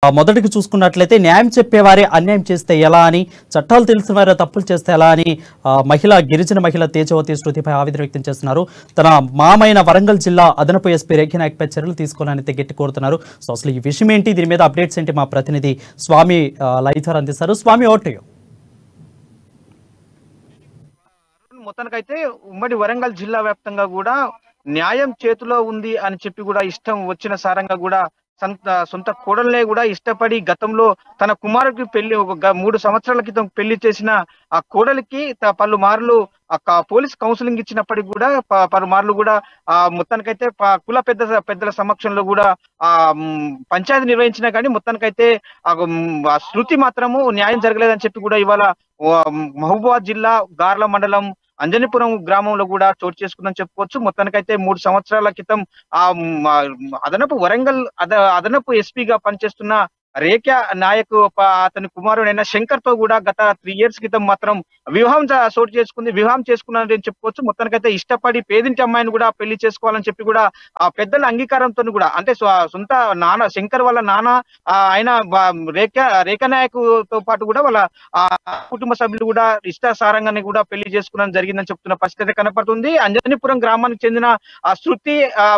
మొదటికి చూసుకున్నట్లయితే న్యాయం చెప్పేవారే అన్యాయం చేస్తే ఎలా అని, చట్టాలు తెలిసిన వారే తప్పులు చేస్తే ఎలా అని గిరిజన మహిళ తేజవతి శృతిపై ఆవేదన వ్యక్తం చేస్తున్నారు. తన మామైన వరంగల్ జిల్లా అదనపు ఎస్పీ రేఖ నాయక్పై చర్యలు తీసుకోవాలని గట్టి కోరుతున్నారు. సో అసలు ఈ విషయం ఏంటి, దీని మీద అప్డేట్స్ ఏంటి, మా ప్రతినిధి స్వామి లైవ్ ద్వారా అందిస్తారు. స్వామి, ఓటు మొత్తానికైతే ఉమ్మడి వరంగల్ జిల్లా వ్యాప్తంగా కూడా న్యాయం చేతిలో ఉంది అని చెప్పి కూడా ఇష్టం వచ్చిన సారంగా కూడా సొంత కోడళ్లే కూడా ఇష్టపడి గతంలో తన కుమారుడికి పెళ్లి 3 సంవత్సరాల క్రితం పెళ్లి చేసిన ఆ కోడలికి పలుమార్లు పోలీస్ కౌన్సిలింగ్ ఇచ్చినప్పటికీ కూడా పలుమార్లు కూడా మొత్తానికైతే కుల పెద్దల సమక్షంలో కూడా పంచాయతీ నిర్వహించినా కానీ మొత్తానికైతే శృతి మాత్రము న్యాయం జరగలేదని చెప్పి కూడా ఇవాళ మహబూబాబాద్ జిల్లా గార్ల మండలం అంజనీపురం గ్రామంలో కూడా చోటు చేసుకుందని చెప్పుకోవచ్చు. మొత్తానికైతే 3 సంవత్సరాల క్రితం అదనపు ఎస్పీగా పనిచేస్తున్న రేఖ నాయక్ అతని కుమారుడైన శంకర్ తో కూడా గత 3 years క్రితం మాత్రం వివాహం చేసుకున్నారని చెప్పుకోవచ్చు. మొత్తానికైతే ఇష్టపడి పేదింటి అమ్మాయిని కూడా పెళ్లి చేసుకోవాలని చెప్పి కూడా ఆ పెద్దల అంగీకారంతో కూడా, అంటే సొంత నాన్న శంకర్ వాళ్ళ నాన్న ఆయన రేఖ నాయక్ తో పాటు కూడా వాళ్ళ కుటుంబ సభ్యులు కూడా ఇష్టాసారంగానే కూడా పెళ్లి చేసుకోవడం జరిగిందని చెప్తున్న పరిస్థితి కనపడుతుంది. అంజనీపురం గ్రామానికి చెందిన శృతి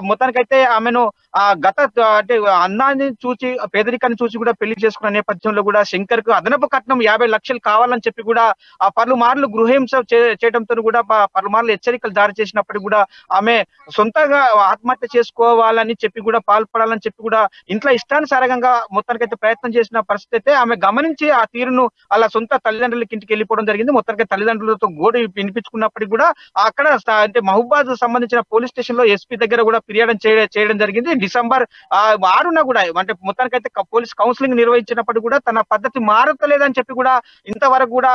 మొత్తానికైతే ఆమెను అంటే అందాన్ని చూసి పేదరికాన్ని చూసి కూడా పెళ్లి చేసుకున్న నేపథ్యంలో కూడా శంకర్ కు అదనపు కట్నం 50 లక్షలు కావాలని చెప్పి కూడా పలుమార్లు గృహహింస చేయడంతో కూడా పలుమార్లు హెచ్చరికలు జారీ చేసినప్పటికీ కూడా ఆమె సొంతంగా ఆత్మహత్య చేసుకోవాలని చెప్పి కూడా పాల్పడాలని చెప్పి కూడా ఇంట్లో ఇష్టానుసారంగా మొత్తానికైతే ప్రయత్నం చేసిన పరిస్థితి అయితే ఆమె గమనించి ఆ తీరును అలా సొంత తల్లిదండ్రులకి ఇంటికి వెళ్ళిపోవడం జరిగింది. మొత్తానికి తల్లిదండ్రులతో గోడు వినిపించుకున్నప్పటికీ కూడా అక్కడ అంటే మహబూబాద్ సంబంధించిన పోలీస్ స్టేషన్ లో ఎస్పీ దగ్గర కూడా ఫిర్యాదు చేయడం జరిగింది. December 6న కూడా అంటే మొత్తానికైతే పోలీస్ కౌన్సిలింగ్ నిర్వహించినప్పుడు కూడా తన పద్ధతి మారతలేదని చెప్పి కూడా ఇంతవరకు కూడా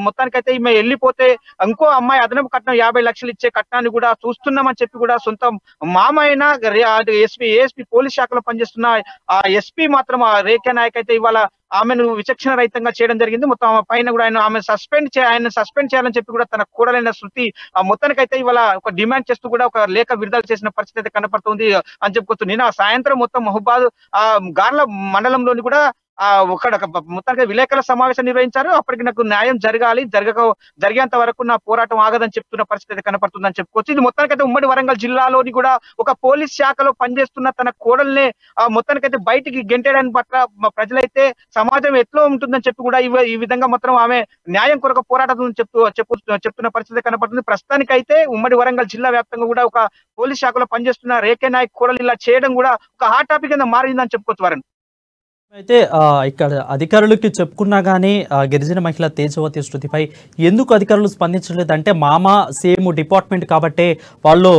మొత్తానికైతే ఈమె వెళ్ళిపోతే ఇంకో అమ్మాయి అదనపు కట్నం 50 లక్షలు ఇచ్చే కట్నాన్ని కూడా చూస్తున్నామని చెప్పి కూడా సొంత మామైన ఏఎస్పీ పోలీస్ శాఖలో పనిచేస్తున్న ఆ ఎస్పీ మాత్రం రేఖ నాయక్ అయితే ఇవాళ ఆమెను విచక్షణ రహితంగా చేయడం జరిగింది. మొత్తం పైన కూడా ఆయన సస్పెండ్ చేయాలని చెప్పి కూడా తన కూడలైన శృతి మొత్తానికైతే ఇవాళ ఒక డిమాండ్ చేస్తూ కూడా ఒక లేఖ విడుదల చేసిన పరిస్థితి అయితే కనపడుతుంది అని చెప్పుకోవచ్చు. నిన్న సాయంత్రం మొత్తం మహబూబాద్ గార్ల మండలంలోని కూడా మొత్తానికి విలేకరుల సమావేశం నిర్వహించారు. అప్పటికి నాకు న్యాయం జరిగేంత వరకు నా పోరాటం ఆగదని చెప్తున్న పరిస్థితి కనపడుతుందని చెప్పుకోవచ్చు. ఇది మొత్తానికైతే ఉమ్మడి వరంగల్ జిల్లాలోని కూడా ఒక పోలీస్ శాఖలో పనిచేస్తున్న తన కోడల్ని మొత్తానికైతే బయటికి గెంటేయడానికి పట్ల ప్రజలైతే సమాజం ఎట్లా ఉంటుందని చెప్పి కూడా ఈ విధంగా మాత్రం ఆమె న్యాయం కొరకు పోరాటం చెప్తున్న పరిస్థితి కనపడుతుంది. ప్రస్తుతానికైతే ఉమ్మడి వరంగల్ జిల్లా వ్యాప్తంగా కూడా ఒక పోలీస్ శాఖలో పనిచేస్తున్న రేఖ నాయక్ కోడలు ఇలా చేయడం కూడా ఒక హాట్ టాపిక్ కింద మారిందని చెప్పుకోవచ్చు. వరణ్, అయితే ఇక్కడ అధికారులకి చెప్పుకున్నా కానీ గిరిజన మహిళ తేజవతి శృతిపై ఎందుకు అధికారులు స్పందించలేదంటే మామ సేమ్ డిపార్ట్మెంట్ కాబట్టే వాళ్ళు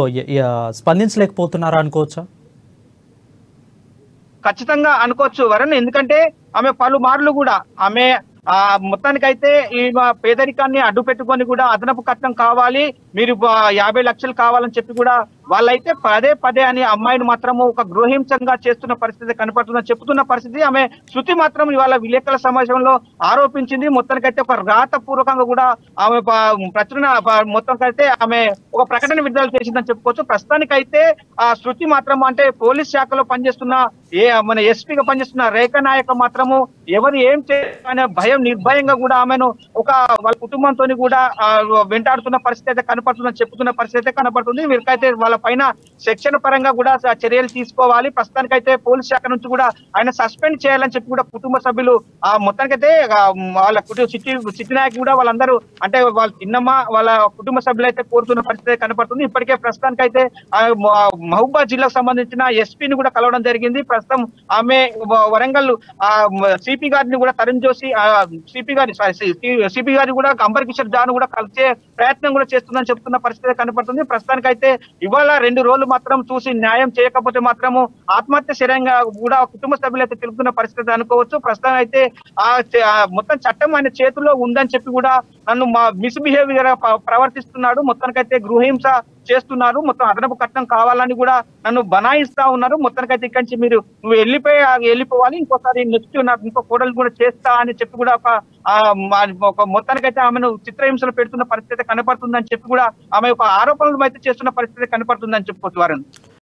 స్పందించలేకపోతున్నారా అనుకోవచ్చా? ఖచ్చితంగా అనుకోవచ్చు వరణ్, ఎందుకంటే ఆమె పలుమార్లు కూడా ఆమె మొత్తానికైతే ఈ పేదరికాన్ని అడ్డు పెట్టుకొని కూడా అదనపు కట్నం కావాలి, మీరు 50 లక్షలు కావాలని చెప్పి కూడా వాళ్ళైతే పదే అని అమ్మాయిని మాత్రము ఒక గృహహింసంగా చేస్తున్న పరిస్థితి కనపడుతుందని చెప్తున్న పరిస్థితి ఆమె శృతి మాత్రం ఇవాళ విలేకరుల సమావేశంలో ఆరోపించింది. మొత్తానికైతే ఒక రాతపూర్వకంగా కూడా ఆమె ప్రచురణ మొత్తానికైతే ఆమె ఒక ప్రకటన విడుదల చేసిందని చెప్పుకోవచ్చు. ప్రస్తుతానికైతే ఆ శృతి మాత్రం అంటే పోలీస్ శాఖలో పనిచేస్తున్న మన ఎస్పీగా పనిచేస్తున్న రేఖ నాయక్ మాత్రము ఎవరు ఏం చేయాలనే నిర్భయంగా కూడా ఆమెను వాళ్ళ కుటుంబంతో కూడా వెంటాడుతున్న పరిస్థితి అయితే కనపడుతుందని చెప్తున్న పరిస్థితి అయితే కనపడుతుంది. వీరికైతే వాళ్ళ పైన సెక్షన్ పరంగా కూడా చర్యలు తీసుకోవాలి. ప్రస్తుతానికైతే పోలీస్ శాఖ నుంచి కూడా ఆయన సస్పెండ్ చేయాలని చెప్పి కూడా కుటుంబ సభ్యులు మొత్తానికైతే వాళ్ళ చిట్టి నాయక్ కూడా వాళ్ళందరూ అంటే వాళ్ళ చిన్నమ్మ వాళ్ళ కుటుంబ సభ్యులు అయితే కోరుతున్న పరిస్థితి కనపడుతుంది. ఇప్పటికే ప్రస్తుతానికైతే మహబూబాబాద్ జిల్లాకు సంబంధించిన ఎస్పీని కూడా కలవడం జరిగింది. ప్రస్తుతం ఆమె వరంగల్ సిపి గారిని కూడా తరుణ్ జోషి సిపి గారిని కూడా అంబర్ కిషోర్ జాను కూడా కలిసే ప్రయత్నం కూడా చేస్తుందని చెప్తున్న పరిస్థితి కనపడుతుంది. ప్రస్తుతానికైతే ఇవాళ 2 రోజులు మాత్రం చూసి న్యాయం చేయకపోతే మాత్రము ఆత్మహత్య శరీరంగా కూడా కుటుంబ సభ్యులు అయితే తెలుపుతున్న పరిస్థితి అనుకోవచ్చు. ప్రస్తుతం అయితే మొత్తం చట్టం ఆయన చేతుల్లో ఉందని చెప్పి కూడా నన్ను మిస్బిహేవియర్ ప్రవర్తిస్తున్నాడు, మొత్తానికైతే గృహహింస చేస్తున్నారు, మొత్తం అదనపు కట్నం కావాలని కూడా నన్ను బనాయిస్తా ఉన్నారు. మొత్తానికైతే ఇక్కడి నుంచి నువ్వు వెళ్ళిపోవాలి, ఇంకోసారి నెక్స్ట్ నాకు ఇంకో కోడలు కూడా చేస్తా అని చెప్పి కూడా మొత్తానికైతే ఆమెను చిత్రహింసలు పెడుతున్న పరిస్థితి కనపడుతుందని చెప్పి కూడా ఆమె ఒక ఆరోపణలు అయితే చేస్తున్న పరిస్థితి కనపడుతుందని చెప్పుకోవచ్చు. వారిని